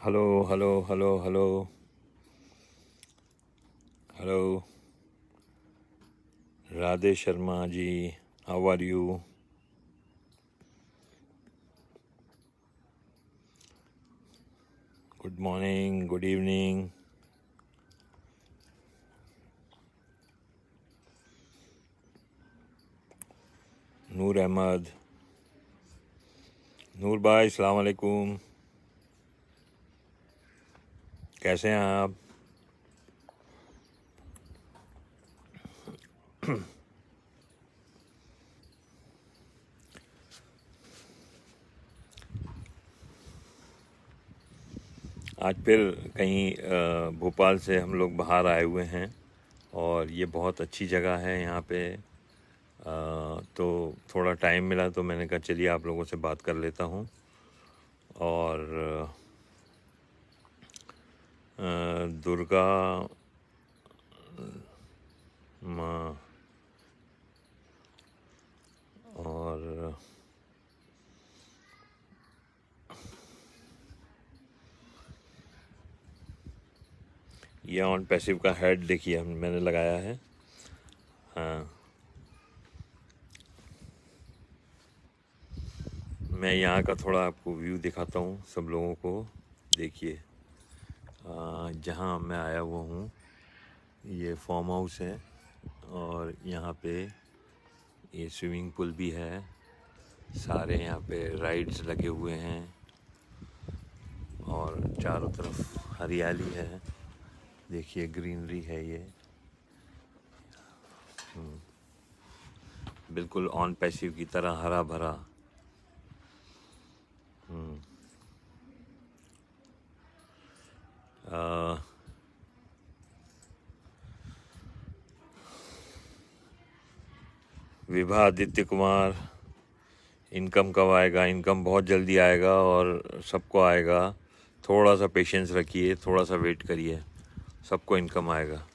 Hello hello hello hello hello Radhe Sharma ji, how are you? Good morning, good evening. Noor Ahmed, Noor भाई सलाम अलैकुम, कैसे हैं आप? आज फिर कहीं भोपाल से हम लोग बाहर आए हुए हैं और ये बहुत अच्छी जगह है यहाँ पे। तो थोड़ा टाइम मिला तो मैंने कहा चलिए आप लोगों से बात कर लेता हूँ। और दुर्गा माँ और ये ऑन पैसिव का हेड देखिए मैंने लगाया है। हाँ, मैं यहाँ का थोड़ा आपको व्यू दिखाता हूँ सब लोगों को। देखिए जहाँ मैं आया हुआ हूँ ये फार्म हाउस है और यहाँ पे ये स्विमिंग पूल भी है। सारे यहाँ पे राइड्स लगे हुए हैं और चारों तरफ हरियाली है। देखिए ग्रीनरी है ये, बिल्कुल ऑन पैसिव की तरह हरा भरा। विभा आदित्य कुमार, इनकम कब आएगा? इनकम बहुत जल्दी आएगा और सबको आएगा। थोड़ा सा पेशेंस रखिए, थोड़ा सा वेट करिए, सबको इनकम आएगा।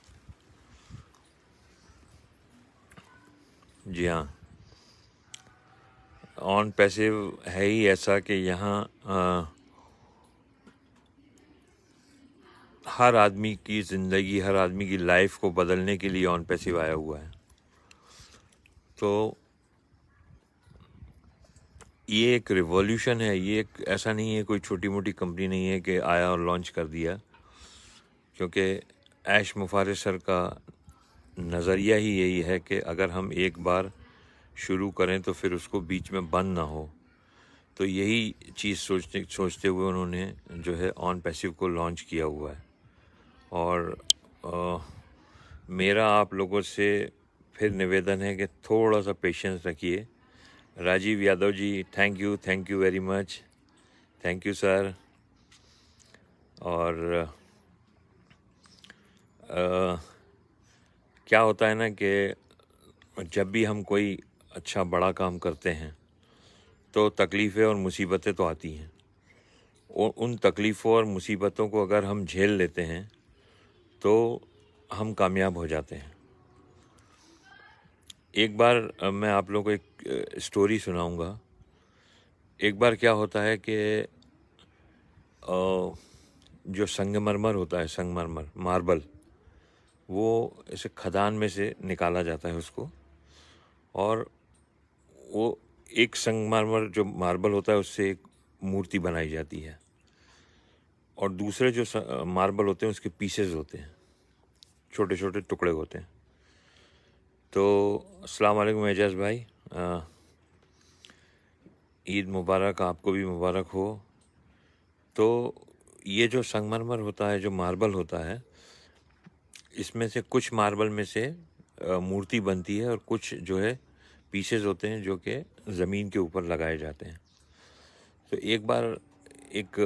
जी हाँ, ऑन पैसिव है ही ऐसा कि यहाँ हर आदमी की ज़िंदगी, हर आदमी की लाइफ को बदलने के लिए ऑन पैसिव आया हुआ है। तो ये एक रिवॉल्यूशन है, ये एक ऐसा नहीं है, कोई छोटी मोटी कंपनी नहीं है कि आया और लॉन्च कर दिया। क्योंकि ऐश मुफारिर सर का नज़रिया ही यही है कि अगर हम एक बार शुरू करें तो फिर उसको बीच में बंद ना हो। तो यही चीज़ सोचते हुए उन्होंने जो है ऑन पैसिव को लॉन्च किया हुआ है। और मेरा आप लोगों से फिर निवेदन है कि थोड़ा सा पेशेंस रखिए। Rajeev Yadav ji, thank you very much, thank you sir. और क्या होता है ना कि जब भी हम कोई अच्छा बड़ा काम करते हैं तो तकलीफ़ें और मुसीबतें तो आती हैं, और उन तकलीफ़ों और मुसीबतों को अगर हम झेल लेते हैं तो हम कामयाब हो जाते हैं। एक बार मैं आप लोगों को एक स्टोरी सुनाऊंगा। एक बार क्या होता है कि जो संगमरमर होता है, संगमरमर मार्बल, वो इसे खदान में से निकाला जाता है उसको, और वो एक संगमरमर जो मार्बल होता है उससे एक मूर्ति बनाई जाती है, और दूसरे जो मार्बल होते हैं उसके पीसेस होते हैं, छोटे छोटे टुकड़े होते हैं। तो अस्सलाम वालेकुम एजाज भाई, ईद मुबारक, आपको भी मुबारक हो। तो ये जो संगमरमर होता है, जो मार्बल होता है, इसमें से कुछ मार्बल में से मूर्ति बनती है और कुछ जो है पीसेस होते हैं जो कि ज़मीन के ऊपर लगाए जाते हैं। तो एक बार एक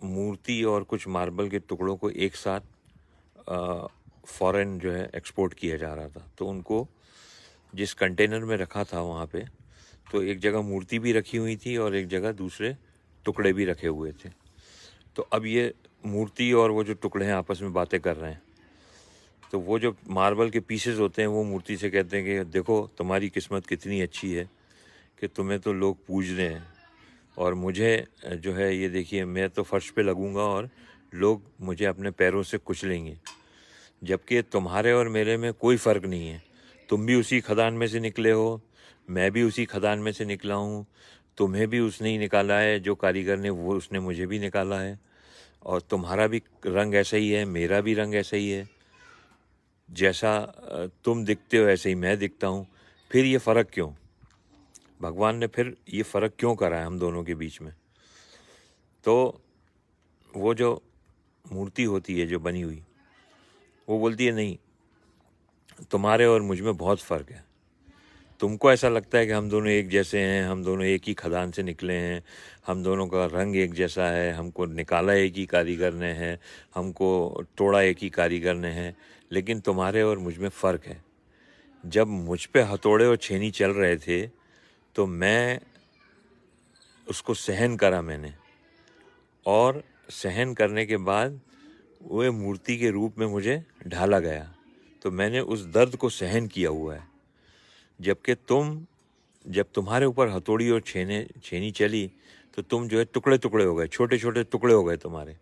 मूर्ति और कुछ मार्बल के टुकड़ों को एक साथ फॉरेन जो है एक्सपोर्ट किया जा रहा था। तो उनको जिस कंटेनर में रखा था वहाँ पे, तो एक जगह मूर्ति भी रखी हुई थी और एक जगह दूसरे टुकड़े भी रखे हुए थे। तो अब ये मूर्ति और वो जो टुकड़े हैं आपस में बातें कर रहे हैं। तो वो जो मार्बल के पीसेस होते हैं वो मूर्ति से कहते हैं कि देखो तुम्हारी किस्मत कितनी अच्छी है कि तुम्हें तो लोग पूज रहे हैं, और मुझे जो है ये देखिए, मैं तो फर्श पे लगूंगा और लोग मुझे अपने पैरों से कुचलेंगे, जबकि तुम्हारे और मेरे में कोई फ़र्क नहीं है। तुम भी उसी खदान में से निकले हो, मैं भी उसी खदान में से निकला हूँ। तुम्हें भी उसने ही निकाला है, जो कारीगर ने, वो उसने मुझे भी निकाला है। और तुम्हारा भी रंग ऐसा ही है, मेरा भी रंग ऐसा ही है। जैसा तुम दिखते हो ऐसे ही मैं दिखता हूँ। फिर ये फ़र्क क्यों? भगवान ने फिर ये फ़र्क क्यों करा है हम दोनों के बीच में? तो वो जो मूर्ति होती है जो बनी हुई, वो बोलती है नहीं, तुम्हारे और मुझ में बहुत फ़र्क है। तुमको ऐसा लगता है कि हम दोनों एक जैसे हैं, हम दोनों एक ही खदान से निकले हैं, हम दोनों का रंग एक जैसा है, हमको निकाला एक ही कारीगर ने है, हमको तोड़ा एक ही कारीगर ने है। लेकिन तुम्हारे और मुझ में फ़र्क है। जब मुझ पे हथौड़े और छेनी चल रहे थे तो मैं उसको सहन करा मैंने, और सहन करने के बाद वो मूर्ति के रूप में मुझे ढाला गया। तो मैंने उस दर्द को सहन किया हुआ है। जबकि जब तुम्हारे ऊपर हथौड़ी और छेनी चली तो तुम जो है टुकड़े टुकड़े हो गए, छोटे छोटे टुकड़े हो गए तुम्हारे।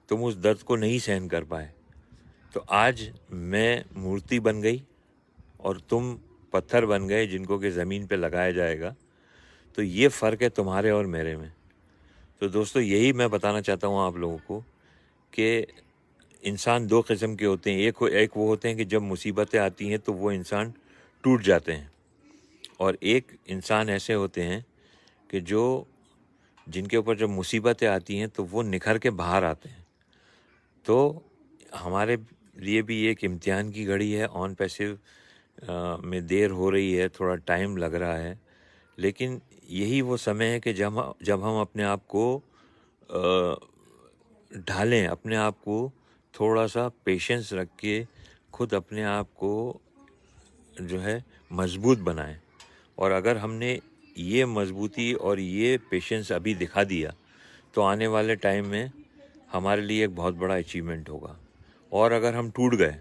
तुम उस दर्द को नहीं सहन कर पाए। तो आज मैं मूर्ति बन गई और तुम पत्थर बन गए जिनको कि ज़मीन पे लगाया जाएगा। तो ये फ़र्क है तुम्हारे और मेरे में। तो दोस्तों, यही मैं बताना चाहता हूँ आप लोगों को कि इंसान दो किस्म के होते हैं। एक वो होते हैं कि जब मुसीबतें आती हैं तो वो इंसान टूट जाते हैं, और एक इंसान ऐसे होते हैं कि जिनके ऊपर जब मुसीबतें आती हैं तो वो निखर के बाहर आते हैं। तो हमारे लिए भी एक इम्तिहान की घड़ी है। ऑन पैसिव में देर हो रही है, थोड़ा टाइम लग रहा है, लेकिन यही वो समय है कि जब हम अपने आप को ढालें, अपने आप को थोड़ा सा पेशेंस रख के खुद अपने आप को जो है मजबूत बनाएं। और अगर हमने ये मजबूती और ये पेशेंस अभी दिखा दिया तो आने वाले टाइम में हमारे लिए एक बहुत बड़ा अचीवमेंट होगा। और अगर हम टूट गए,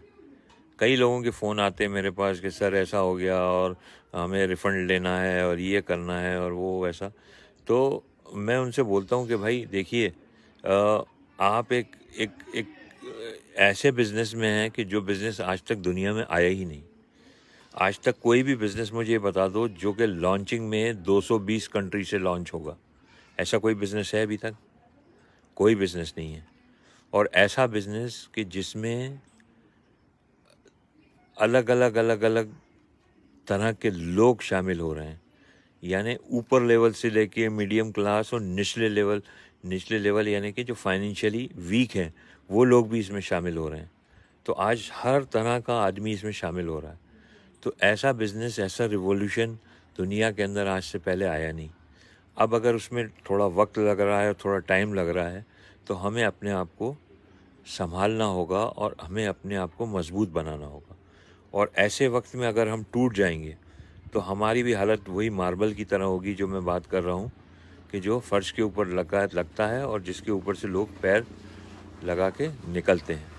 कई लोगों के फ़ोन आते हैं मेरे पास कि सर ऐसा हो गया और हमें रिफ़ंड लेना है और ये करना है और वो वैसा। तो मैं उनसे बोलता हूँ कि भाई देखिए, आप एक एक एक ऐसे बिज़नेस में हैं कि जो बिज़नेस आज तक दुनिया में आया ही नहीं। आज तक कोई भी बिज़नेस मुझे ये बता दो जो कि लॉन्चिंग में 220 कंट्री से लॉन्च होगा। ऐसा कोई बिज़नेस है अभी तक? कोई बिज़नेस नहीं है। और ऐसा बिज़नेस कि जिसमें अलग अलग तरह के लोग शामिल हो रहे हैं, यानी ऊपर लेवल से लेके मीडियम क्लास और निचले लेवल यानी कि जो फाइनेंशियली वीक हैं वो लोग भी इसमें शामिल हो रहे हैं। तो आज हर तरह का आदमी इसमें शामिल हो रहा है। तो ऐसा बिज़नेस, ऐसा रिवॉल्यूशन दुनिया के अंदर आज से पहले आया नहीं। अब अगर उसमें थोड़ा वक्त लग रहा है, थोड़ा टाइम लग रहा है, तो हमें अपने आप को संभालना होगा और हमें अपने आप को मजबूत बनाना होगा। और ऐसे वक्त में अगर हम टूट जाएंगे तो हमारी भी हालत वही मार्बल की तरह होगी जो मैं बात कर रहा हूँ, कि जो फर्श के ऊपर लगता है और जिसके ऊपर से लोग पैर लगा के निकलते हैं।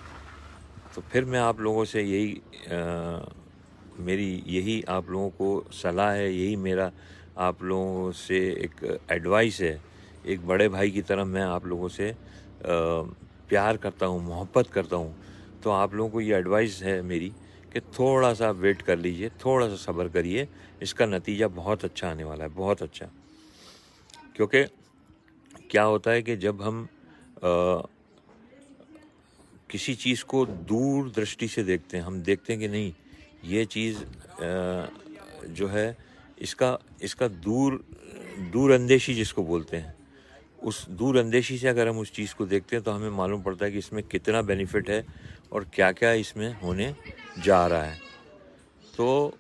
तो फिर मैं आप लोगों से मेरी यही आप लोगों को सलाह है, यही मेरा आप लोगों से एक एडवाइस है। एक बड़े भाई की तरह मैं आप लोगों से प्यार करता हूँ, मोहब्बत करता हूँ। तो आप लोगों को ये एडवाइस है मेरी कि थोड़ा सा वेट कर लीजिए, थोड़ा सा सब्र करिए। इसका नतीजा बहुत अच्छा आने वाला है, बहुत अच्छा। क्योंकि क्या होता है कि जब हम किसी चीज़ को दूर दृष्टि से देखते हैं, हम देखते हैं कि नहीं, ये चीज़ जो है इसका दूरअंदेशी जिसको बोलते हैं, उस दूरअंदेशी से अगर हम उस चीज़ को देखते हैं तो हमें मालूम पड़ता है कि इसमें कितना बेनिफिट है और क्या क्या इसमें होने जा रहा है। तो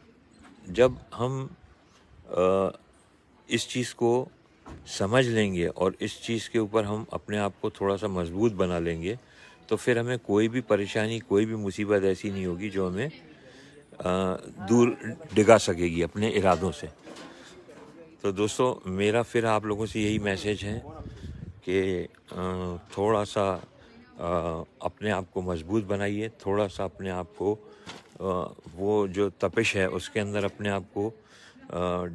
जब हम इस चीज़ को समझ लेंगे और इस चीज़ के ऊपर हम अपने आप को थोड़ा सा मजबूत बना लेंगे, तो फिर हमें कोई भी परेशानी, कोई भी मुसीबत ऐसी नहीं होगी जो हमें दूर डिगा सकेगी अपने इरादों से। तो दोस्तों, मेरा फिर आप लोगों से यही मैसेज है कि थोड़ा सा अपने आप को मजबूत बनाइए, थोड़ा सा अपने आप को वो जो तपिश है उसके अंदर अपने आप को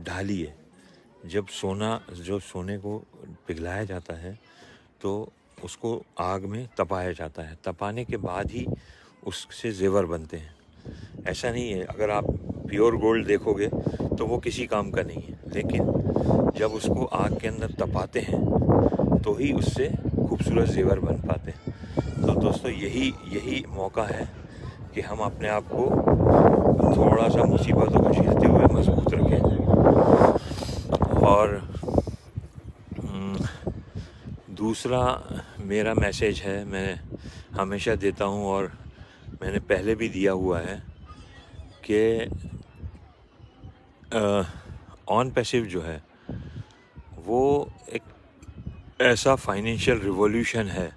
ढालिए, जब सोने को पिघलाया जाता है तो उसको आग में तपाया जाता है। तपाने के बाद ही उससे जेवर बनते हैं। ऐसा नहीं है, अगर आप प्योर गोल्ड देखोगे तो वो किसी काम का नहीं है, लेकिन जब उसको आग के अंदर तपाते हैं तो ही उससे खूबसूरत जेवर बन पाते हैं। तो दोस्तों यही मौका है कि हम अपने आप को थोड़ा सा मुसीबतों को झेलते हुए मजबूत रखें। और दूसरा मेरा मैसेज है, मैं हमेशा देता हूँ और मैंने पहले भी दिया हुआ है कि ऑन पैसिव जो है वो एक ऐसा फाइनेंशियल रिवॉल्यूशन है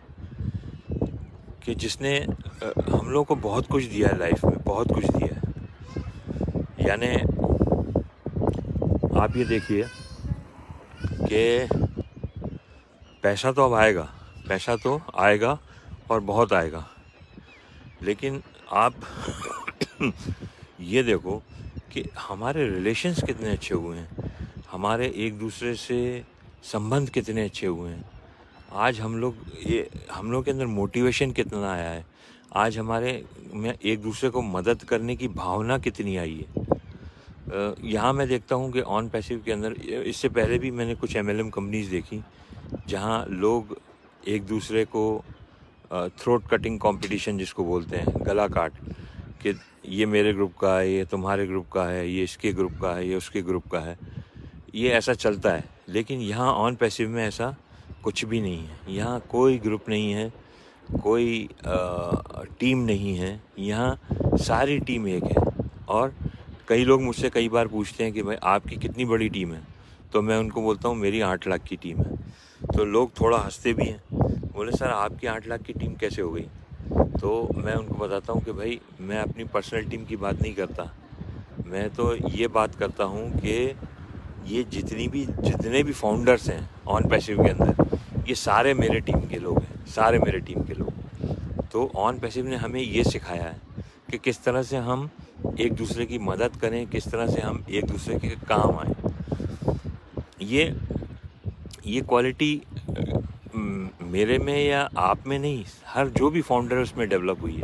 कि जिसने हम लोग को बहुत कुछ दिया है, लाइफ में बहुत कुछ दिया है। यानी आप ये देखिए कि पैसा तो आएगा और बहुत आएगा, लेकिन आप ये देखो कि हमारे रिलेशंस कितने अच्छे हुए हैं, हमारे एक दूसरे से संबंध कितने अच्छे हुए हैं। आज हम लोग के अंदर मोटिवेशन कितना आया है, आज हमारे में एक दूसरे को मदद करने की भावना कितनी आई है। यहाँ मैं देखता हूँ कि ऑन पैसिव के अंदर, इससे पहले भी मैंने कुछ MLM कंपनीज़ देखी जहाँ लोग एक दूसरे को थ्रोट कटिंग कंपटीशन जिसको बोलते हैं, गला काट कि ये मेरे ग्रुप का है, ये तुम्हारे ग्रुप का है, ये इसके ग्रुप का है, ये उसके ग्रुप का है, ये ऐसा चलता है। लेकिन यहाँ ऑन पैसिव में ऐसा कुछ भी नहीं है। यहाँ कोई ग्रुप नहीं है, कोई टीम नहीं है, यहाँ सारी टीम एक है। और कई लोग मुझसे कई बार पूछते हैं कि भाई आपकी कितनी बड़ी टीम है, तो मैं उनको बोलता हूँ मेरी 8 लाख की टीम है। तो लोग थोड़ा हंसते भी हैं, बोले सर आपकी 8 लाख की टीम कैसे हो गई। तो मैं उनको बताता हूँ कि भाई मैं अपनी पर्सनल टीम की बात नहीं करता, मैं तो ये बात करता हूँ कि ये जितने भी फाउंडर्स हैं ऑन पैसिव के अंदर, ये सारे मेरे टीम के लोग हैं, सारे मेरे टीम के लोग। तो ऑन पैसिव ने हमें ये सिखाया है कि किस तरह से हम एक दूसरे की मदद करें, किस तरह से हम एक दूसरे के काम आए। ये क्वालिटी मेरे में या आप में नहीं, हर जो भी फाउंडर है उसमें डेवलप हुई है,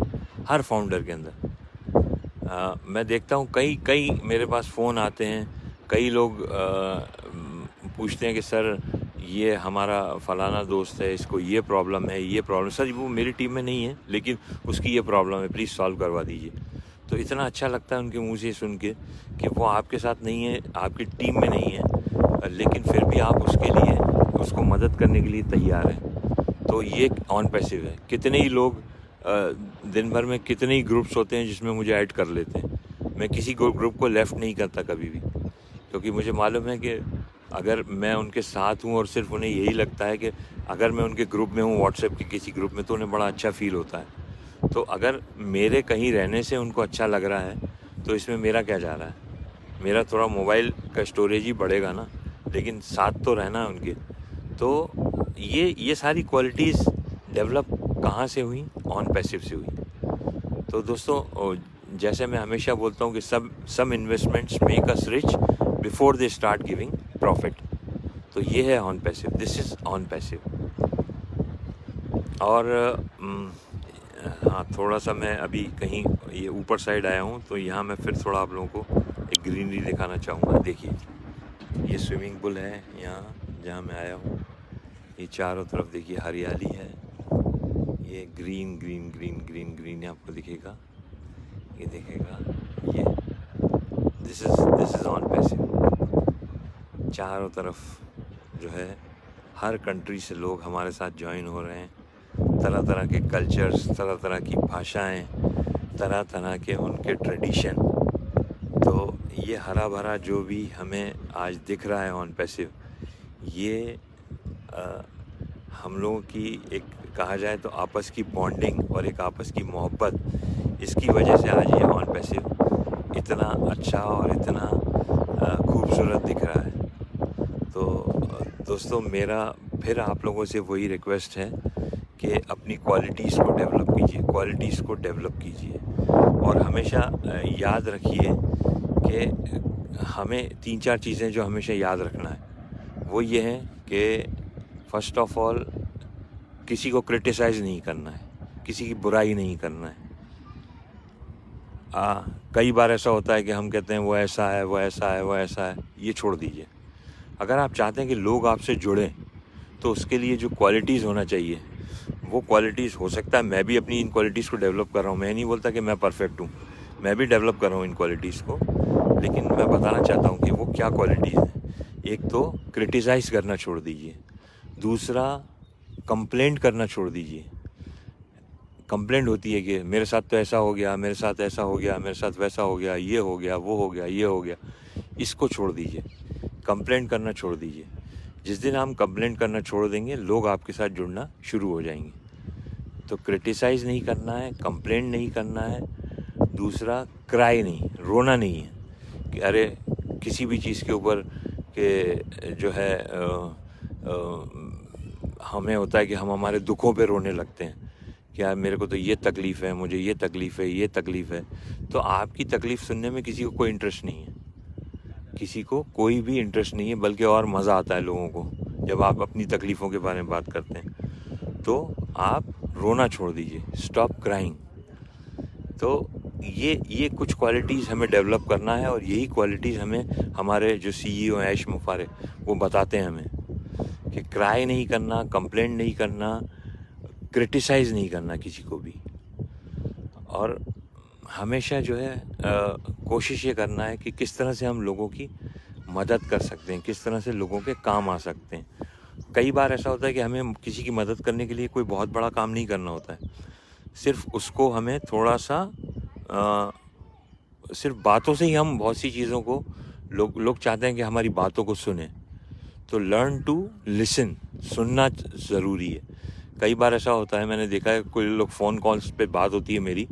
हर फाउंडर के अंदर। मैं देखता हूँ कई मेरे पास फ़ोन आते हैं, कई लोग पूछते हैं कि सर ये हमारा फ़लाना दोस्त है, इसको ये प्रॉब्लम है, ये प्रॉब्लम। सर वो मेरी टीम में नहीं है, लेकिन उसकी ये प्रॉब्लम है, प्लीज़ सॉल्व करवा दीजिए। तो इतना अच्छा लगता है उनके मुंह से सुन के कि वो आपके साथ नहीं है, आपकी टीम में नहीं है, लेकिन फिर भी आप उसको मदद करने के लिए तैयार हैं। तो ये ऑन पैसिव है। कितने ही लोग दिन भर में कितने ही ग्रुप्स होते हैं जिसमें मुझे ऐड कर लेते हैं। मैं किसी ग्रुप को लेफ़्ट नहीं करता कभी भी, क्योंकि मुझे मालूम है कि अगर मैं उनके साथ हूँ और सिर्फ उन्हें यही लगता है कि अगर मैं उनके ग्रुप में हूँ, व्हाट्सएप के किसी ग्रुप में, तो उन्हें बड़ा अच्छा फ़ील होता है। तो अगर मेरे कहीं रहने से उनको अच्छा लग रहा है तो इसमें मेरा क्या जा रहा है। मेरा थोड़ा मोबाइल का स्टोरेज ही बढ़ेगा ना, लेकिन साथ तो रहना है उनके। तो ये सारी क्वालिटीज़ डेवलप कहाँ से हुई, ऑन पैसिव से हुई। तो दोस्तों, जैसे मैं हमेशा बोलता हूँ कि some investments make us rich before they start giving profit. तो ये है on passive, this is on passive. और हाँ, थोड़ा सा मैं अभी कहीं ये ऊपर साइड आया हूँ, तो यहाँ मैं फिर थोड़ा आप लोगों को एक ग्रीनरी दिखाना चाहूँगा। देखिए ये स्विमिंग पूल है यहाँ जहाँ मैं आया हूँ। ये चारों तरफ देखिए हरियाली है, ये green green green green green आपको दिखेगा, ये दिखेगा। ये दिस इज़ ऑन पैसिव। चारों तरफ जो है हर कंट्री से लोग हमारे साथ ज्वाइन हो रहे हैं, तरह तरह के कल्चर्स, तरह तरह की भाषाएं, तरह तरह के उनके ट्रेडिशन। तो ये हरा भरा जो भी हमें आज दिख रहा है ऑन पैसिव, ये हम लोगों की एक कहा जाए तो आपस की बॉन्डिंग और एक आपस की मोहब्बत, इसकी वजह से आज ये ऑन पैसिव इतना अच्छा और इतना खूबसूरत दिख रहा है। तो दोस्तों, मेरा फिर आप लोगों से वही रिक्वेस्ट है कि अपनी क्वालिटीज़ को डेवलप कीजिए और हमेशा याद रखिए कि हमें 3-4 चीज़ें जो हमेशा याद रखना है। वो ये है कि फर्स्ट ऑफ ऑल किसी को क्रिटिसाइज़ नहीं करना है, किसी की बुराई नहीं करना है। कई बार ऐसा होता है कि हम कहते हैं वो ऐसा है, वो ऐसा है, वो ऐसा है, ये छोड़ दीजिए। अगर आप चाहते हैं कि लोग आपसे जुड़ें तो उसके लिए जो क्वालिटीज़ होना चाहिए वो क्वालिटीज़, हो सकता है मैं भी अपनी इन क्वालिटीज़ को डेवलप कर रहा हूँ, मैं नहीं बोलता कि मैं परफेक्ट हूँ, मैं भी डेवलप कर रहा हूँ इन क्वालिटीज़ को, लेकिन मैं बताना चाहता हूँ कि वो क्या क्वालिटीज़ हैं। एक तो क्रिटिसाइज़ करना छोड़ दीजिए, दूसरा कंप्लेंट करना छोड़ दीजिए। कंप्लेंट होती है कि मेरे साथ तो ऐसा हो गया, मेरे साथ ऐसा हो गया, मेरे साथ वैसा हो गया, ये हो गया, वो हो गया, ये हो गया, इसको छोड़ दीजिए, कंप्लेंट करना छोड़ दीजिए। जिस दिन हम कंप्लेंट करना छोड़ देंगे लोग आपके साथ जुड़ना शुरू हो जाएंगे। तो क्रिटिसाइज़ नहीं करना है, कंप्लेंट नहीं करना है, दूसरा क्राई नहीं, रोना नहीं है कि अरे किसी भी चीज़ के ऊपर कि जो है हमें होता है कि हम हमारे दुखों पे रोने लगते हैं कि यार मेरे को तो ये तकलीफ़ है, मुझे ये तकलीफ़ है, ये तकलीफ़ है। तो आपकी तकलीफ़ सुनने में किसी को कोई इंटरेस्ट नहीं है, किसी को कोई भी इंटरेस्ट नहीं है, बल्कि और मज़ा आता है लोगों को जब आप अपनी तकलीफ़ों के बारे में बात करते हैं। तो आप रोना छोड़ दीजिए, स्टॉप क्राइंग। तो ये कुछ क्वालिटीज़ हमें डेवलप करना है और यही क्वालिटीज़ हमें हमारे जो CEO हैं ऐश मुफारे, वो बताते हैं हमें कि क्राई नहीं करना, कंप्लेंट नहीं करना, क्रिटिसाइज़ नहीं करना किसी को भी। और हमेशा जो है कोशिश ये करना है कि किस तरह से हम लोगों की मदद कर सकते हैं, किस तरह से लोगों के काम आ सकते हैं। कई बार ऐसा होता है कि हमें किसी की मदद करने के लिए कोई बहुत बड़ा काम नहीं करना होता है, सिर्फ उसको हमें थोड़ा सा सिर्फ बातों से ही हम बहुत सी चीज़ों को लोग चाहते हैं कि हमारी बातों को सुने। तो लर्न टू लिसन, सुनना ज़रूरी है। कई बार ऐसा होता है, मैंने देखा है कोई लोग फ़ोन कॉल्स पे बात होती है मेरी,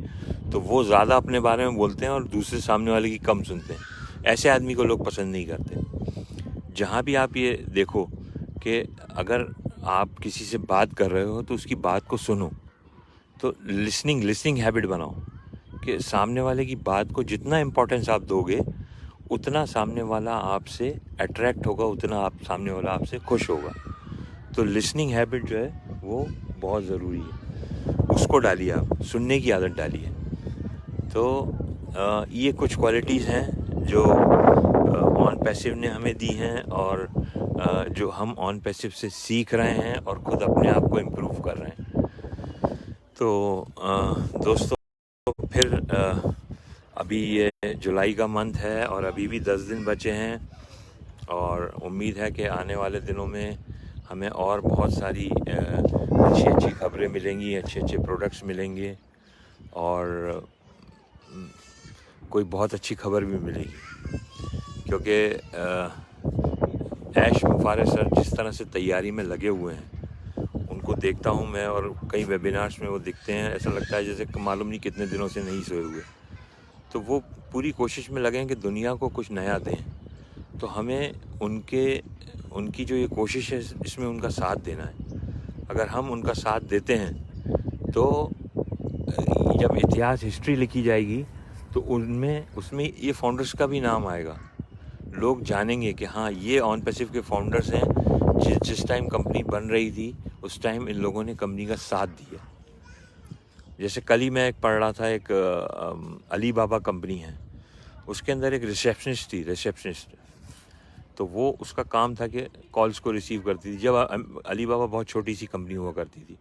तो वो ज़्यादा अपने बारे में बोलते हैं और दूसरे सामने वाले की कम सुनते हैं। ऐसे आदमी को लोग पसंद नहीं करते। जहाँ भी आप ये देखो कि अगर आप किसी से बात कर रहे हो तो उसकी बात को सुनो। तो लिसनिंग हैबिट बनाओ कि सामने वाले की बात को जितना इम्पोर्टेंस आप दोगे उतना सामने वाला आपसे अट्रैक्ट होगा, उतना आप सामने वाला आपसे खुश होगा। तो लिसनिंग हैबिट जो है वो बहुत ज़रूरी है, उसको डालिए, आप सुनने की आदत डालिए। तो ये कुछ क्वालिटीज़ हैं जो ऑन पैसिव ने हमें दी हैं और जो हम ऑन पैसिव से सीख रहे हैं और ख़ुद अपने आप को इम्प्रूव कर रहे हैं। तो दोस्तों फिर अभी ये जुलाई का मंथ है और अभी भी 10 दिन बचे हैं और उम्मीद है कि आने वाले दिनों में हमें और बहुत सारी अच्छी अच्छी खबरें मिलेंगी, अच्छे अच्छे प्रोडक्ट्स मिलेंगे और कोई बहुत अच्छी खबर भी मिलेगी, क्योंकि ऐश मुफारे सर जिस तरह से तैयारी में लगे हुए हैं उनको देखता हूँ मैं और कई वेबिनार्स में वो दिखते हैं, ऐसा लगता है जैसे मालूम नहीं कितने दिनों से नहीं सोए हुए। तो वो पूरी कोशिश में लगे हैं कि दुनिया को कुछ नया दें। तो हमें उनकी जो ये कोशिश है इसमें उनका साथ देना है। अगर हम उनका साथ देते हैं तो जब इतिहास हिस्ट्री लिखी जाएगी तो उसमें ये फाउंडर्स का भी नाम आएगा। लोग जानेंगे कि हाँ ये ऑन पैसिव के फाउंडर्स हैं, जिस टाइम कंपनी बन रही थी उस टाइम इन लोगों ने कंपनी का साथ दिया। जैसे कल ही मैं पढ़ रहा था, एक अली बाबा कंपनी है, उसके अंदर एक रिसेप्शनिस्ट। तो वो उसका काम था कि कॉल्स को रिसीव करती थी। जब अली बाबा बहुत छोटी सी कंपनी हुआ करती थी,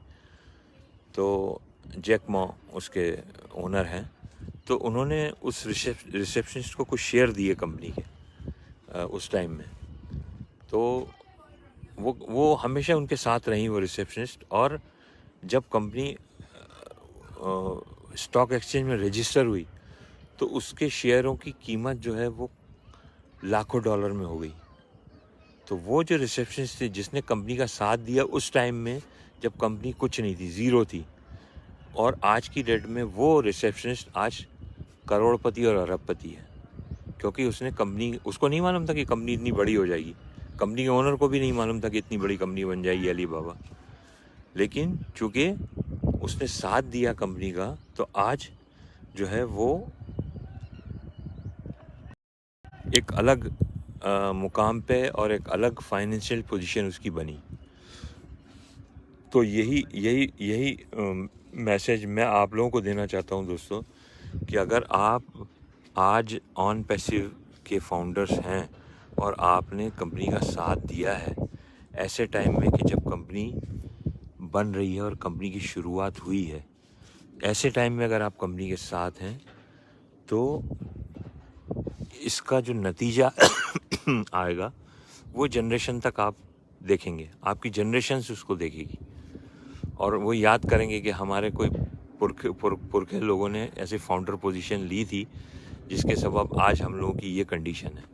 तो जैक मॉ उसके ओनर हैं, तो उन्होंने उस रिसेप्शनिस्ट को कुछ शेयर दिए कंपनी के उस टाइम में। तो वो हमेशा उनके साथ रही वो रिसेप्शनिस्ट, और जब कंपनी स्टॉक एक्सचेंज में रजिस्टर हुई तो उसके शेयरों की कीमत जो है वो लाखों डॉलर में हो गई। तो वो जो रिसेप्शनिस्ट थी जिसने कंपनी का साथ दिया उस टाइम में जब कंपनी कुछ नहीं थी, ज़ीरो थी, और आज की डेट में वो रिसेप्शनिस्ट आज करोड़पति और अरबपति है, क्योंकि उसको नहीं मालूम था कि कंपनी इतनी बड़ी हो जाएगी। कंपनी के ओनर को भी नहीं मालूम था कि इतनी बड़ी कंपनी बन जाएगी अली बाबा, लेकिन चूँकि उसने साथ दिया कंपनी का, तो आज जो है वो एक अलग मुकाम पे और एक अलग फाइनेंशियल पोजीशन उसकी बनी। तो यही मैसेज मैं आप लोगों को देना चाहता हूँ दोस्तों, कि अगर आप आज ऑन पैसिव के फाउंडर्स हैं और आपने कंपनी का साथ दिया है ऐसे टाइम में कि जब कंपनी बन रही है और कंपनी की शुरुआत हुई है, ऐसे टाइम में अगर आप कंपनी के साथ हैं तो इसका जो नतीजा आएगा वो जनरेशन तक आप देखेंगे, आपकी जनरेशन उसको देखेगी और वो याद करेंगे कि हमारे कोई पुरखे लोगों ने ऐसे फाउंडर पोजीशन ली थी जिसके सबब आज हम लोगों की ये कंडीशन है।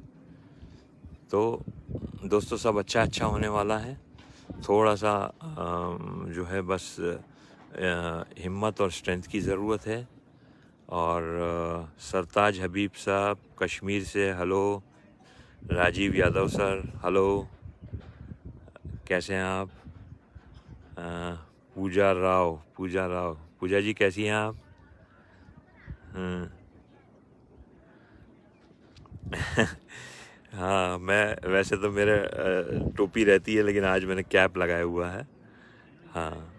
तो दोस्तों सब अच्छा होने वाला है। थोड़ा सा जो है बस हिम्मत और स्ट्रेंथ की ज़रूरत है। और सरताज हबीब साहब कश्मीर से hello, Rajiv Yadav sir hello, कैसे हैं आप? पूजा राव पूजा जी कैसी हैं आप? हाँ, मैं वैसे तो मेरे टोपी रहती है लेकिन आज मैंने कैप लगाया हुआ है। हाँ,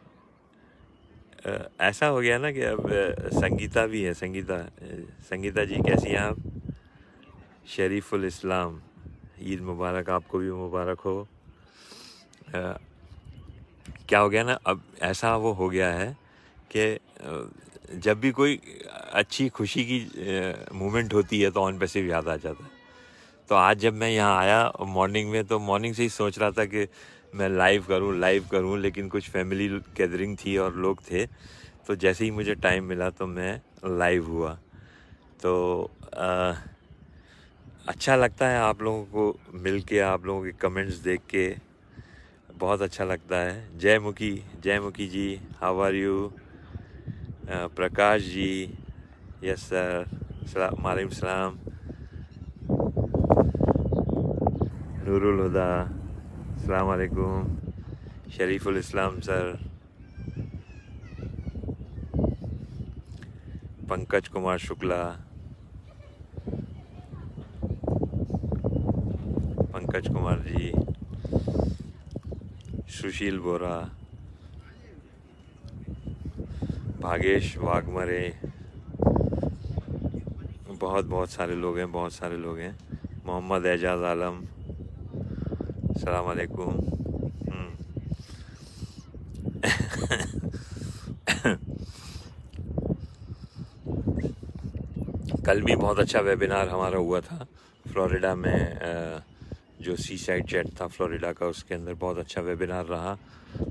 ऐसा हो गया ना कि अब संगीता भी है। संगीता जी कैसी हैं आप? शरीफुल इस्लाम, ईद मुबारक, आपको भी मुबारक हो। क्या हो गया ना, अब ऐसा वो हो गया है कि जब भी कोई अच्छी खुशी की मोमेंट होती है तो ऑन पैसिव याद आ जाता है। तो आज जब मैं यहाँ आया मॉर्निंग में, तो मॉर्निंग से ही सोच रहा था कि मैं लाइव करूँ, लेकिन कुछ फैमिली गैदरिंग थी और लोग थे, तो जैसे ही मुझे टाइम मिला तो मैं लाइव हुआ। तो अच्छा लगता है आप लोगों को मिल के, आप लोगों के कमेंट्स देख के बहुत अच्छा लगता है। Jai Mukhi ji, how are you? Prakash ji, yes sir, वालेकुम सलाम। नूरुल हुदा, अस्सलाम वालेकुम। शरीफुल इस्लाम सर, पंकज कुमार शुक्ला, पंकज कुमार जी, सुशील बोरा, भागेश वाघमरे, बहुत सारे लोग हैं। मोहम्मद एजाज आलम, अस्सलाम वालेकुम। कल भी बहुत अच्छा वेबिनार हमारा हुआ था फ्लोरिडा में, जो सी साइड चैट था फ्लोरिडा का, उसके अंदर बहुत अच्छा वेबिनार रहा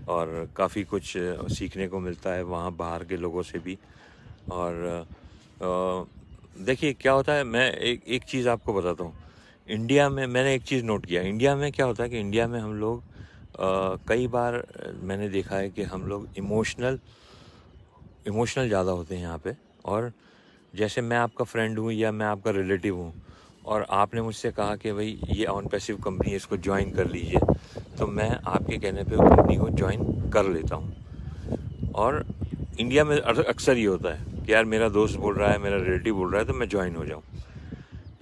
और काफ़ी कुछ सीखने को मिलता है वहाँ बाहर के लोगों से भी। और देखिए क्या होता है, मैं एक चीज़ आपको बताता हूँ। इंडिया में मैंने एक चीज़ नोट किया, इंडिया में क्या होता है कि इंडिया में हम लोग कई बार मैंने देखा है कि हम लोग इमोशनल ज़्यादा होते हैं यहाँ पे। और जैसे मैं आपका फ्रेंड हूँ या मैं आपका रिलेटिव हूँ और आपने मुझसे कहा कि भाई ये ऑन पैसिव कंपनी है, इसको ज्वाइन कर लीजिए, तो मैं आपके कहने पे वो कंपनी को ज्वाइन कर लेता हूँ। और इंडिया में अक्सर ये होता है कि यार मेरा दोस्त बोल रहा है, मेरा रिलेटिव बोल रहा है तो मैं ज्वाइन हो जाऊँ।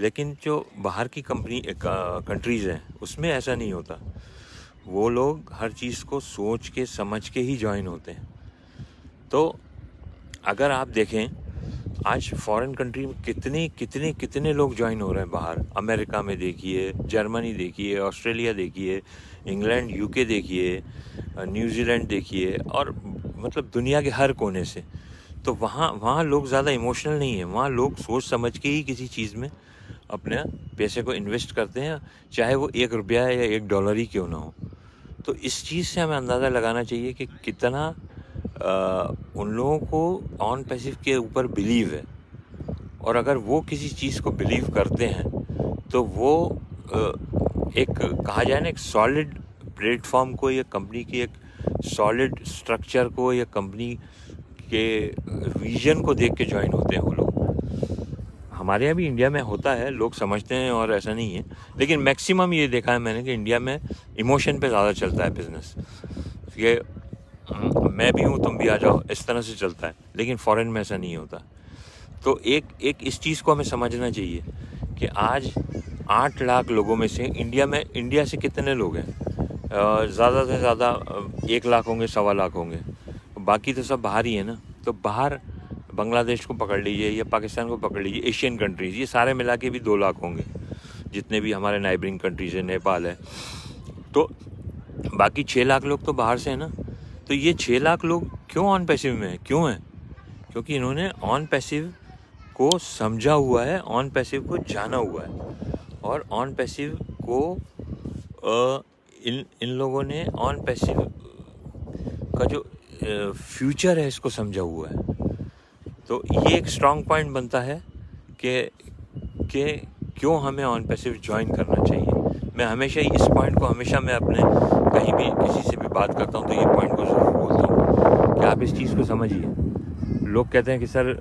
लेकिन जो बाहर की कंट्रीज़ हैं उसमें ऐसा नहीं होता। वो लोग हर चीज़ को सोच के समझ के ही ज्वाइन होते हैं। तो अगर आप देखें आज फॉरेन कंट्री में कितने लोग ज्वाइन हो रहे हैं बाहर। अमेरिका में देखिए, जर्मनी देखिए, ऑस्ट्रेलिया देखिए, इंग्लैंड, यूके देखिए, न्यूजीलैंड देखिए, और मतलब दुनिया के हर कोने से। तो वहाँ लोग ज़्यादा इमोशनल नहीं है, वहाँ लोग सोच समझ के ही किसी चीज़ में अपने पैसे को इन्वेस्ट करते हैं, चाहे वो $1 या $1 ही क्यों ना हो। तो इस चीज़ से हमें अंदाज़ा लगाना चाहिए कि कितना उन लोगों को ऑन पैसिव के ऊपर बिलीव है। और अगर वो किसी चीज़ को बिलीव करते हैं तो वो एक कहा जाए ना, एक सॉलिड प्लेटफॉर्म को या कंपनी की एक सॉलिड स्ट्रक्चर को या कंपनी के विजन को देख के ज्वाइन होते हैं वो लोग। हमारे यहाँ भी इंडिया में होता है, लोग समझते हैं और ऐसा नहीं है, लेकिन मैक्सिमम ये देखा है मैंने कि इंडिया में इमोशन पे ज़्यादा चलता है बिजनेस। ये मैं भी हूँ, तुम भी आ जाओ, इस तरह से चलता है। लेकिन फॉरेन में ऐसा नहीं होता। तो एक इस चीज़ को हमें समझना चाहिए कि आज 8 लाख लोगों में से इंडिया से कितने लोग हैं? ज़्यादा से ज़्यादा 1 लाख होंगे, 1.25 लाख होंगे, बाकी तो सब बाहर ही है ना। तो बाहर बांग्लादेश को पकड़ लीजिए या पाकिस्तान को पकड़ लीजिए, एशियन कंट्रीज़, ये सारे मिला के भी 2 लाख होंगे, जितने भी हमारे नाइबरिंग कंट्रीज़ है, नेपाल है। तो बाकी 6 लाख लोग तो बाहर से हैं ना। तो ये 6 लाख लोग क्यों ऑन पैसिव में हैं? क्यों हैं? क्योंकि इन्होंने ऑन पैसिव को समझा हुआ है, ऑन पैसिव को जाना हुआ है, और ऑन पैसिव को इन लोगों ने ऑन पैसिव का जो फ्यूचर है इसको समझा हुआ है। तो ये एक स्ट्रॉन्ग पॉइंट बनता है कि क्यों हमें ऑन पैसिव ज्वाइन करना चाहिए। मैं हमेशा इस पॉइंट को मैं अपने कहीं भी किसी से भी बात करता हूँ तो ये पॉइंट को ज़रूर बोलता हूँ कि आप इस चीज़ को समझिए। लोग कहते हैं कि सर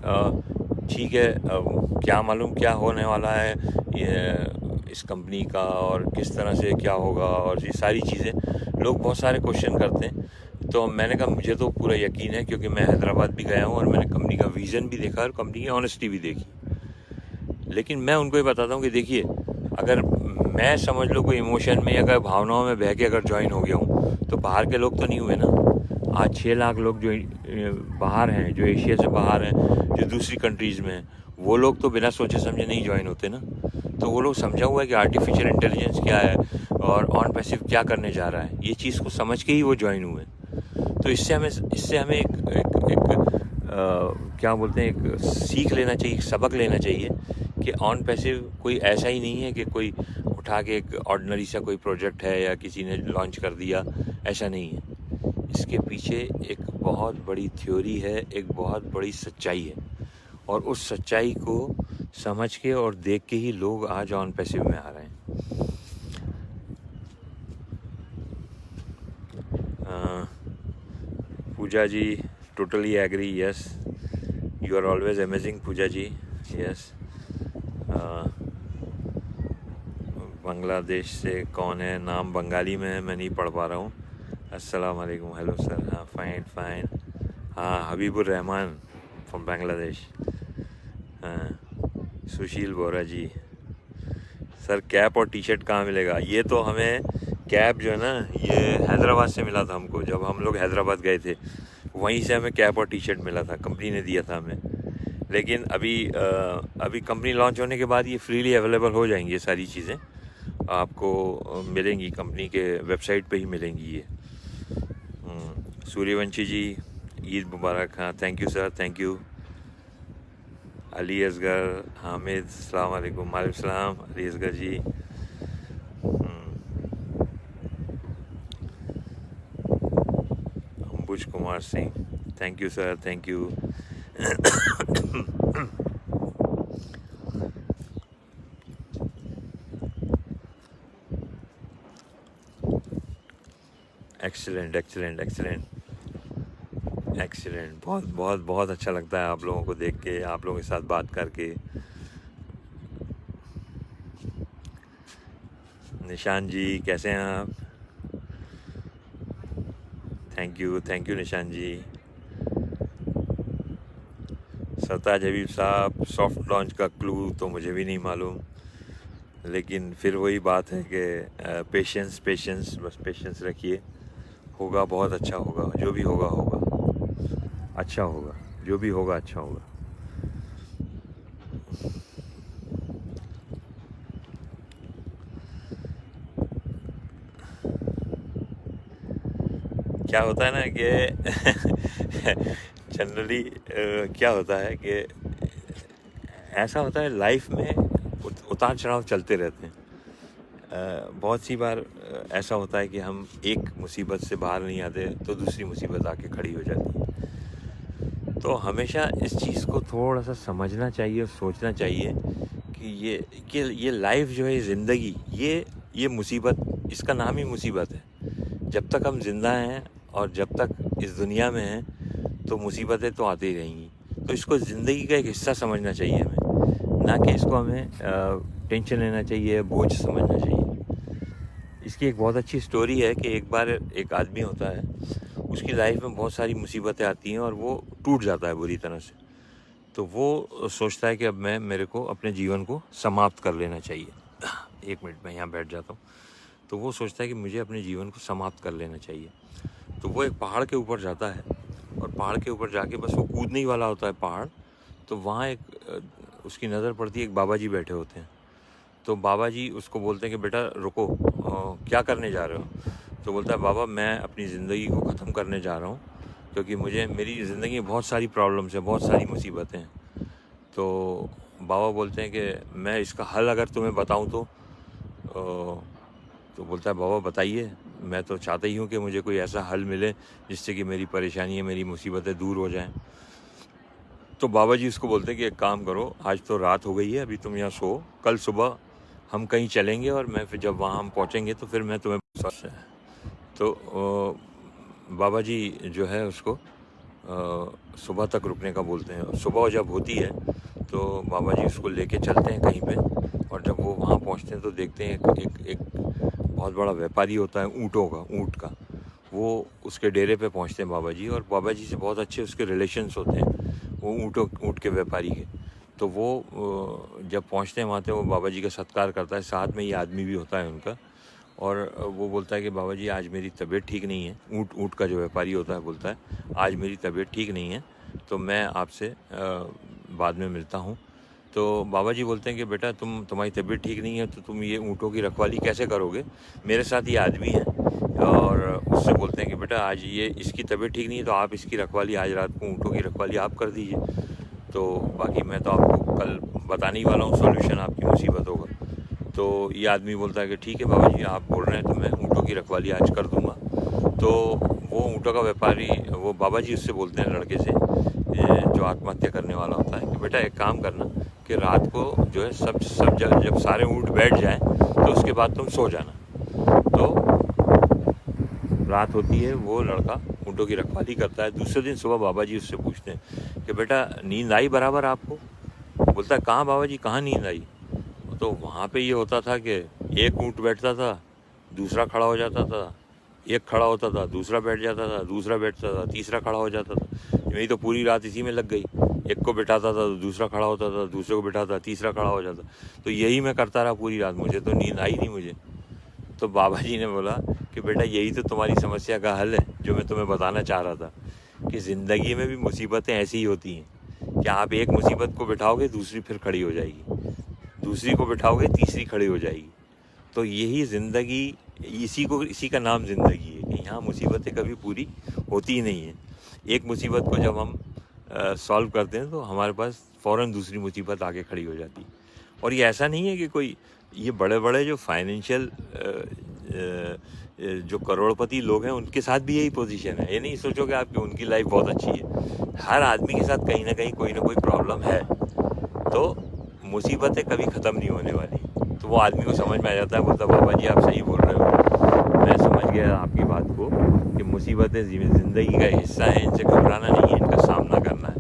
ठीक है, क्या मालूम क्या होने वाला है ये इस कंपनी का, और किस तरह से क्या होगा, और ये सारी चीज़ें लोग बहुत सारे क्वेश्चन करते हैं। तो मैंने कहा मुझे तो पूरा यकीन है, क्योंकि मैं हैदराबाद भी गया हूँ और मैंने कंपनी का विज़न भी देखा और कंपनी की ऑनेस्टी भी देखी। लेकिन मैं उनको ये बताता हूँ कि देखिए, अगर मैं समझ लो कोई इमोशन में या अगर भावनाओं में बह के अगर ज्वाइन हो गया हूँ तो बाहर के लोग तो नहीं हुए ना। आज 6 लाख लोग जो बाहर हैं, जो एशिया से बाहर हैं, जो दूसरी कंट्रीज़ में हैं, वो लोग तो बिना सोचे समझे नहीं ज्वाइन होते ना। तो वो लोग समझा हुआ है कि आर्टिफिशियल इंटेलिजेंस क्या है और ऑन पैसिव क्या करने जा रहा है, ये चीज़ को समझ के ही वो ज्वाइन हुए। तो इससे हमें एक क्या बोलते हैं, एक सीख लेना चाहिए, एक सबक लेना चाहिए कि ऑन पैसिव कोई ऐसा ही नहीं है कि कोई उठा के एक ऑर्डिनरी सा कोई प्रोजेक्ट है या किसी ने लॉन्च कर दिया, ऐसा नहीं है। इसके पीछे एक बहुत बड़ी थ्योरी है, एक बहुत बड़ी सच्चाई है, और उस सच्चाई को समझ के और देख के ही लोग आज ऑन पैसिव में आ रहे हैं। Pooja ji, totally agree, yes, you are always amazing Pooja ji, yes. Bangladesh से कौन है? नाम बंगाली में है, मैं नहीं पढ़ पा रहा हूँ। अस्सलाम वालेकुम, हेलो सर। हाँ, फाइन। हाँ, हबीबुर रहमान फ्रॉम बांग्लादेश। हाँ, सुशील बोरा जी, सर कैप और टी शर्ट कहाँ मिलेगा? ये तो हमें कैप जो है ना, ये हैदराबाद से मिला था हमको। जब हम लोग हैदराबाद गए थे वहीं से हमें कैप और टी शर्ट मिला था, कंपनी ने दिया था हमें। लेकिन अभी कंपनी लॉन्च होने के बाद ये फ्रीली अवेलेबल हो जाएंगी, ये सारी चीज़ें आपको मिलेंगी, कंपनी के वेबसाइट पे ही मिलेंगी ये। सूर्यवंशी जी, ईद मुबारक। हाँ, thank you sir, thank you. Ali Asgar Hamid, अस्सलाम वालेकुम। वालेकुम सलाम Ali Asgar ji. Ambuj Kumar Singh, thank you sir, thank you. Excellent. बहुत अच्छा लगता है आप लोगों को देख के, आप लोगों के साथ बात करके। निशान जी, कैसे हैं आप? थैंक यू निशान जी। सरताज हबीब साहब, सॉफ्ट लॉन्च का क्लू तो मुझे भी नहीं मालूम, लेकिन फिर वही बात है कि पेशेंस, बस पेशेंस रखिए, होगा, बहुत अच्छा होगा। जो भी होगा अच्छा होगा, जो भी होगा अच्छा होगा। क्या होता है ना कि जनरली क्या होता है कि ऐसा होता है लाइफ में, उतार चढ़ाव चलते रहते हैं। बहुत सी बार ऐसा होता है कि हम एक मुसीबत से बाहर नहीं आते तो दूसरी मुसीबत आके खड़ी हो जाती है। तो हमेशा इस चीज़ को थोड़ा सा समझना चाहिए और सोचना चाहिए कि ये लाइफ जो है, ज़िंदगी, ये मुसीबत, इसका नाम ही मुसीबत है। जब तक हम ज़िंदा हैं और जब तक इस दुनिया में हैं तो मुसीबतें तो आती ही रहेंगी। तो इसको ज़िंदगी का एक हिस्सा समझना चाहिए हमें, ना कि इसको हमें टेंशन लेना चाहिए, बोझ समझना चाहिए। इसकी एक बहुत अच्छी स्टोरी है कि एक बार एक आदमी होता है, उसकी लाइफ में बहुत सारी मुसीबतें आती हैं और वो टूट जाता है बुरी तरह से। तो वो सोचता है कि अब मेरे को अपने जीवन को समाप्त कर लेना चाहिए। 1 मिनट में यहाँ बैठ जाता हूँ। तो वो सोचता है कि मुझे अपने जीवन को समाप्त कर लेना चाहिए। तो वो एक पहाड़ के ऊपर जाता है और पहाड़ के ऊपर जाके बस वो कूदने ही वाला होता है पहाड़। तो वहाँ उसकी नज़र पड़ती है, एक बाबा जी बैठे होते हैं। तो बाबा जी उसको बोलते हैं कि बेटा रुको, क्या करने जा रहे हो? तो बोलता है बाबा मैं अपनी ज़िंदगी को ख़त्म करने जा रहा हूँ, क्योंकि मेरी ज़िंदगी में बहुत सारी प्रॉब्लम्स हैं, बहुत सारी मुसीबतें हैं। तो बाबा बोलते हैं कि मैं इसका हल अगर तुम्हें बताऊँ तो बोलता है बाबा बताइए, मैं तो चाहता ही हूँ कि मुझे कोई ऐसा हल मिले जिससे कि मेरी परेशानी, मेरी मुसीबतें दूर हो जाएं। तो बाबा जी उसको बोलते हैं कि एक काम करो, आज तो रात हो गई है, अभी तुम यहाँ सो, कल सुबह हम कहीं चलेंगे और मैं फिर जब वहाँ हम पहुँचेंगे तो फिर मैं तुम्हें तो बाबा जी जो है उसको सुबह तक रुकने का बोलते हैं। सुबह जब होती है तो बाबा जी उसको लेके चलते हैं कहीं पे, और जब वो वहाँ पहुँचते हैं तो देखते हैं एक बहुत बड़ा व्यापारी होता है ऊँट का। वो उसके डेरे पे पहुँचते हैं बाबा जी, और बाबा जी से बहुत अच्छे उसके रिलेशन्स होते हैं वो ऊँट के व्यापारी के। तो वो जब पहुँचते हैं वहाँ पे वो बाबा जी का सत्कार करता है, साथ में ये आदमी भी होता है उनका, और वो बोलता है कि बाबा जी आज मेरी तबीयत ठीक नहीं है। ऊँट का जो व्यापारी होता है बोलता है आज मेरी तबीयत ठीक नहीं है, तो मैं आपसे बाद में मिलता हूँ। तो बाबा जी बोलते हैं कि बेटा तुम्हारी तबीयत ठीक नहीं है तो तुम ये ऊँटों की रखवाली कैसे करोगे? मेरे साथ ये आदमी है। और उससे बोलते हैं कि बेटा आज ये इसकी तबीयत ठीक नहीं है तो आप इसकी रखवाली, आज रात को ऊँटों की रखवाली आप कर दीजिए। तो बाकी मैं तो आपको कल बताने ही वाला हूँ सॉल्यूशन आपकी मुसीबतों का। तो ये आदमी बोलता है कि ठीक है बाबा जी, आप बोल रहे हैं तो मैं ऊँटों की रखवाली आज कर दूँगा। तो वो ऊँटों का व्यापारी, वो बाबा जी उससे बोलते हैं लड़के से जो आत्महत्या करने वाला होता है कि बेटा एक काम करना कि रात को जो है सब जब सारे ऊँट बैठ जाएं तो उसके बाद तुम सो जाना। तो रात होती है, वो लड़का ऊँटों की रखवाली करता है। दूसरे दिन सुबह बाबा जी उससे पूछते हैं कि बेटा नींद आई बराबर आपको? बोलता है कहाँ बाबा जी, कहाँ नींद आई? तो वहाँ पे ये होता था कि एक ऊँट बैठता था, दूसरा खड़ा हो जाता था, एक खड़ा होता था, दूसरा बैठ जाता था, दूसरा बैठता था, तीसरा खड़ा हो जाता था। यही तो पूरी रात इसी में लग गई। एक को बिठाता था तो दूसरा खड़ा होता था, दूसरे को बिठाता, तीसरा खड़ा हो जाता। तो यही मैं करता रहा पूरी रात, मुझे तो नींद आई नहीं मुझे। तो बाबा जी ने बोला कि बेटा यही तो तुम्हारी समस्या का हल है जो मैं तुम्हें बताना चाह रहा था, कि ज़िंदगी में भी मुसीबतें ऐसी ही होती हैं कि आप एक मुसीबत को बिठाओगे दूसरी फिर खड़ी हो जाएगी, दूसरी को बिठाओगे तीसरी खड़ी हो जाएगी। तो यही ज़िंदगी, इसी का नाम ज़िंदगी है कि यहाँ मुसीबतें कभी पूरी होती ही नहीं है। एक मुसीबत को जब हम सॉल्व करते हैं तो हमारे पास फ़ौरन दूसरी मुसीबत आके खड़ी हो जाती है। और ये ऐसा नहीं है कि कोई ये बड़े बड़े जो फाइनेंशियल जो करोड़पति लोग हैं उनके साथ भी यही पोजीशन है। ये नहीं सोचोगे आप कि उनकी लाइफ बहुत अच्छी है। हर आदमी के साथ कहीं ना कहीं कोई ना कोई प्रॉब्लम है। तो मुसीबतें कभी ख़त्म नहीं होने वाली। तो वो आदमी को समझ में आ जाता है, बोलता बाबा जी आप सही बोल रहे हो, मैं समझ गया आपकी बात को कि मुसीबतें ज़िंदगी का हिस्सा हैं, इनसे घबराना नहीं है, इनका सामना करना है।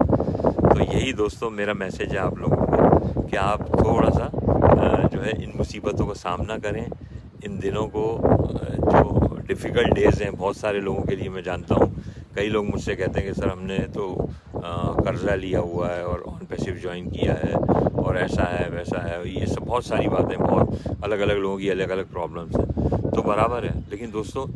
तो यही दोस्तों मेरा मैसेज है आप लोगों को कि आप थोड़ा सा जो है इन मुसीबतों का सामना करें। इन दिनों को जो डिफ़िकल्ट डेज़ हैं बहुत सारे लोगों के लिए, मैं जानता हूँ कई लोग मुझसे कहते हैं कि सर हमने तो कर्ज़ा लिया हुआ है और ऑन पैसिव ज्वाइन किया है और ऐसा है वैसा है, ये सब बहुत सारी बातें, बहुत अलग अलग लोगों की अलग अलग प्रॉब्लम्स हैं। तो बराबर है, लेकिन दोस्तों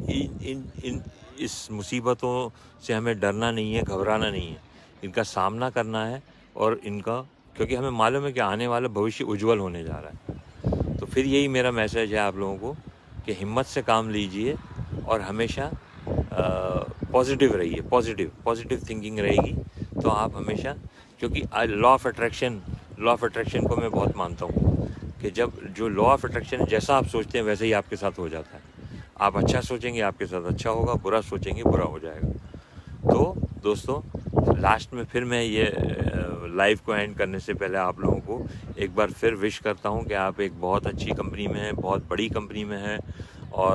इस मुसीबतों से हमें डरना नहीं है, घबराना नहीं है, इनका सामना करना है। और इनका, क्योंकि हमें मालूम है कि आने वाला भविष्य उज्जवल होने जा रहा है। तो फिर यही मेरा मैसेज है आप लोगों को कि हिम्मत से काम लीजिए और हमेशा पॉजिटिव रहिए। पॉजिटिव थिंकिंग रहेगी तो आप हमेशा, क्योंकि लॉ ऑफ अट्रैक्शन को मैं बहुत मानता हूँ कि जब जो लॉ ऑफ अट्रैक्शन जैसा आप सोचते हैं वैसे ही आपके साथ हो जाता है। आप अच्छा सोचेंगे आपके साथ अच्छा होगा, बुरा सोचेंगे बुरा हो जाएगा। तो दोस्तों लास्ट में फिर मैं ये लाइव को एंड करने से पहले आप लोगों को एक बार फिर विश करता हूँ कि आप एक बहुत अच्छी कंपनी में हैं, बहुत बड़ी कंपनी में हैं